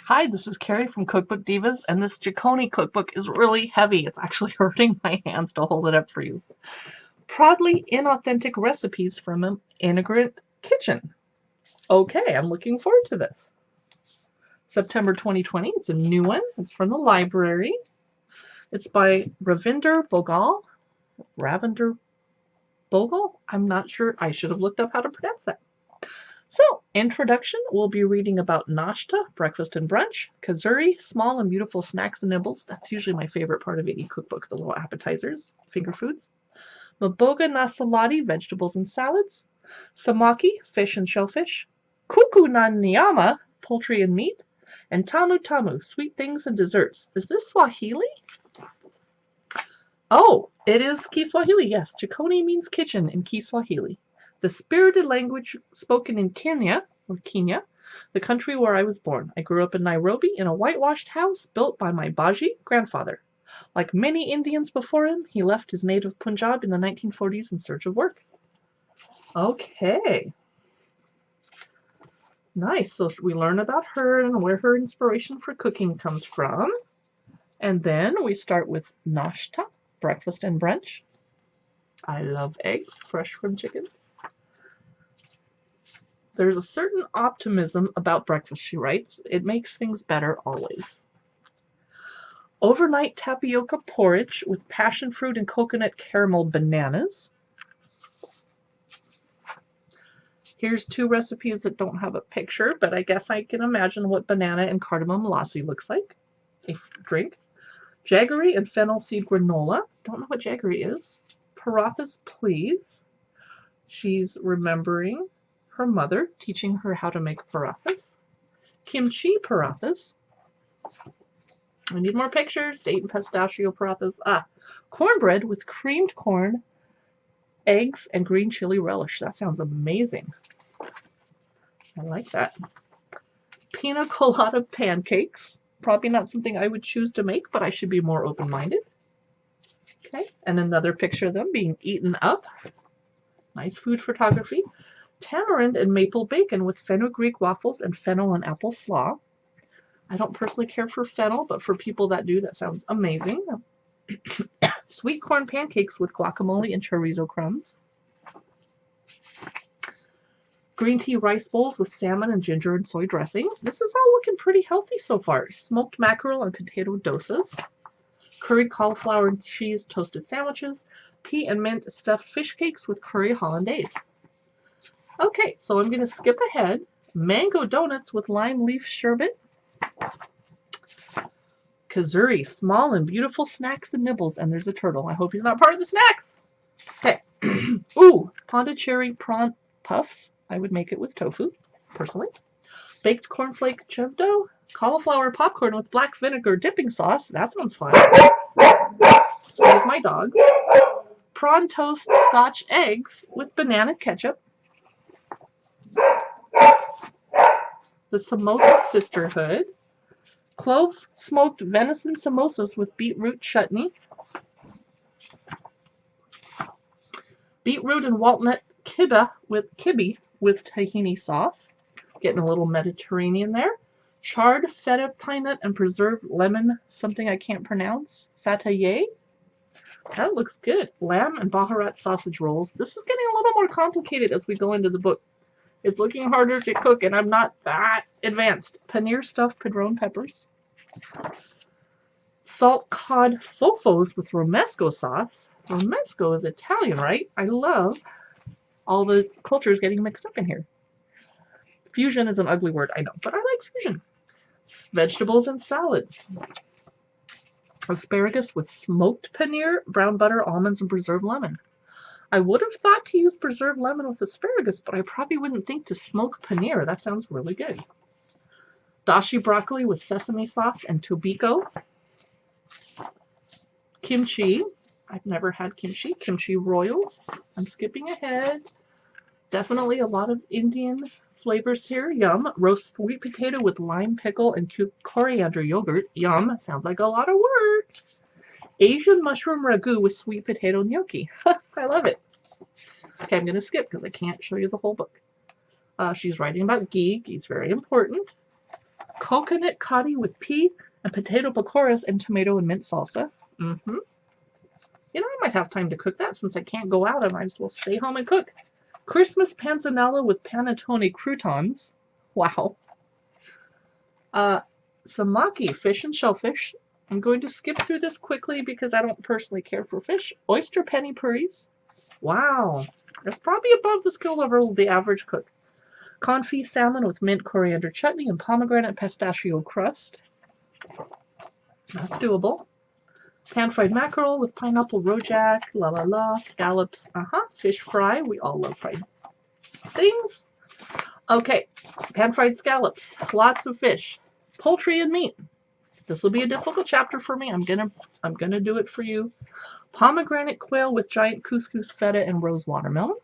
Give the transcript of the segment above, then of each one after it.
Hi, this is Carrie from Cookbook Divas, and this Jikoni cookbook is really heavy. It's actually hurting my hands to hold it up for you. Proudly inauthentic recipes from an Immigrant Kitchen. Okay, I'm looking forward to this. September 2020, it's a new one. It's from the library. It's by Ravinder Bhogal. Ravinder Bhogal? I'm not sure. I should have looked up how to pronounce that. So, introduction, we'll be reading about nashta, breakfast and brunch, kazuri, small and beautiful snacks and nibbles. That's usually my favorite part of any cookbook, the little appetizers, finger foods. Maboga na saladi, vegetables and salads. Samaki, fish and shellfish. Kuku na nyama, poultry and meat. And tamu tamu, sweet things and desserts. Is this Swahili? Oh, it is Kiswahili, yes. Jikoni means kitchen in Kiswahili. The spirited language spoken in Kenya, the country where I was born. I grew up in Nairobi in a whitewashed house built by my Baji grandfather. Like many Indians before him, he left his native Punjab in the 1940s in search of work. Okay. Nice. So we learn about her and where her inspiration for cooking comes from. And then we start with nashta, breakfast and brunch. I love eggs, fresh from chickens. There's a certain optimism about breakfast, she writes. It makes things better always. Overnight tapioca porridge with passion fruit and coconut caramel bananas. Here's two recipes that don't have a picture, but I guess I can imagine what banana and cardamom lassi looks like. A drink. Jaggery and fennel seed granola. Don't know what jaggery is. Parathas, please. She's remembering her mother teaching her how to make parathas. Kimchi parathas. I need more pictures. Date and pistachio parathas. Cornbread with creamed corn, eggs, and green chili relish. That sounds amazing. I like that. Pina colada pancakes. Probably not something I would choose to make, but I should be more open-minded. Okay, and another picture of them being eaten up. Nice food photography. Tamarind and maple bacon with fenugreek waffles and fennel and apple slaw. I don't personally care for fennel, but for people that do, that sounds amazing. Sweet corn pancakes with guacamole and chorizo crumbs. Green tea rice bowls with salmon and ginger and soy dressing. This is all looking pretty healthy so far. Smoked mackerel and potato dosas. Curried cauliflower and cheese toasted sandwiches. Pea and mint stuffed fish cakes with curry hollandaise. Okay, so I'm going to skip ahead. Mango donuts with lime leaf sherbet. Kazuri, small and beautiful snacks and nibbles. And there's a turtle. I hope he's not part of the snacks. Okay. Ooh, Pondicherry prawn puffs. I would make it with tofu, personally. Baked cornflake chub dough. Cauliflower popcorn with black vinegar dipping sauce. That sounds fun. Excuse my dog. Prawn toast scotch eggs with banana ketchup. The Samosa Sisterhood. Clove smoked venison samosas with beetroot chutney. Beetroot and walnut kibbeh with tahini sauce. Getting a little Mediterranean there. Charred feta pine nut and preserved lemon, something I can't pronounce. Fataye. That looks good. Lamb and Baharat sausage rolls. This is getting a little more complicated as we go into the book. It's looking harder to cook, and I'm not that advanced. Paneer stuffed padron peppers. Salt cod fofos with romesco sauce. Romesco is Italian, right? I love all the cultures getting mixed up in here. Fusion is an ugly word, I know, but I like fusion. Vegetables and salads. Asparagus with smoked paneer, brown butter, almonds, and preserved lemon. I would have thought to use preserved lemon with asparagus, but I probably wouldn't think to smoke paneer. That sounds really good. Dashi broccoli with sesame sauce and tobiko. Kimchi. I've never had kimchi. Kimchi royals. I'm skipping ahead. Definitely a lot of Indian flavors here. Yum. Roast sweet potato with lime pickle and coriander yogurt. Yum. Sounds like a lot of work. Asian mushroom ragu with sweet potato gnocchi. I love it. Okay, I'm going to skip because I can't show you the whole book. She's writing about ghee. Ghee's very important. Coconut cotti with pea and potato pakoras and tomato and mint salsa. Mm-hmm. You know, I might have time to cook that since I can't go out. I might as well stay home and cook. Christmas panzanella with panettone croutons. Wow. Some maki, fish and shellfish. I'm going to skip through this quickly because I don't personally care for fish. Oyster penny puris. Wow. That's probably above the skill level of the average cook. Confit salmon with mint coriander chutney and pomegranate pistachio crust. That's doable. Pan-fried mackerel with pineapple rojak, la la la, scallops, fish fry. We all love fried things. Okay, pan-fried scallops, lots of fish, poultry and meat. This will be a difficult chapter for me. I'm gonna do it for you. Pomegranate quail with giant couscous feta and rose watermelon.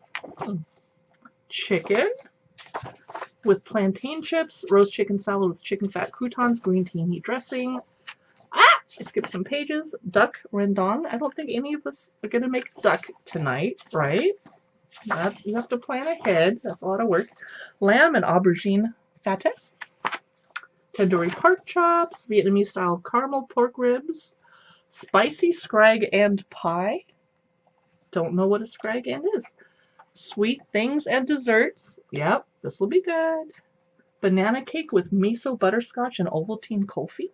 Chicken with plantain chips, roast chicken salad with chicken fat croutons, green tahini dressing. I skipped some pages. Duck rendang. I don't think any of us are going to make duck tonight, right? You have to plan ahead. That's a lot of work. Lamb and aubergine pate. Tandoori pork chops. Vietnamese style caramel pork ribs. Spicy scrag and pie. Don't know what a scrag and is. Sweet things and desserts. Yep, this will be good. Banana cake with miso butterscotch and Ovaltine kulfi.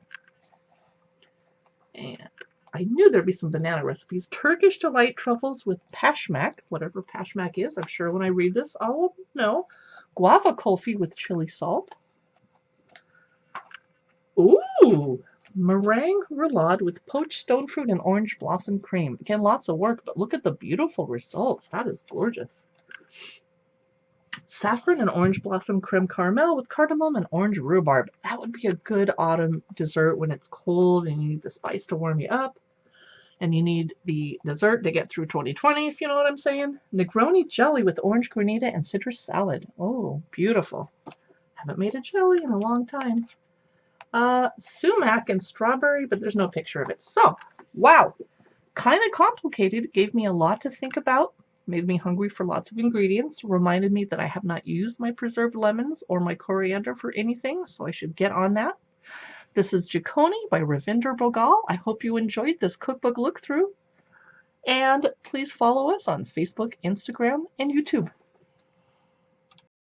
And I knew there'd be some banana recipes. Turkish delight truffles with pashmak, whatever pashmak is. I'm sure when I read this, I'll know. Guava kulfi with chili salt. Ooh, meringue roulade with poached stone fruit and orange blossom cream. Again, lots of work, but look at the beautiful results. That is gorgeous. Saffron and orange blossom creme caramel with cardamom and orange rhubarb. That would be a good autumn dessert when it's cold and you need the spice to warm you up. And you need the dessert to get through 2020, if you know what I'm saying. Negroni jelly with orange granita and citrus salad. Oh, beautiful. Haven't made a jelly in a long time. Sumac and strawberry, but there's no picture of it. So, wow. Kind of complicated. Gave me a lot to think about. Made me hungry for lots of ingredients. Reminded me that I have not used my preserved lemons or my coriander for anything, so I should get on that. This is Jikoni by Ravinder Bhogal. I hope you enjoyed this cookbook look through. And please follow us on Facebook, Instagram, and YouTube.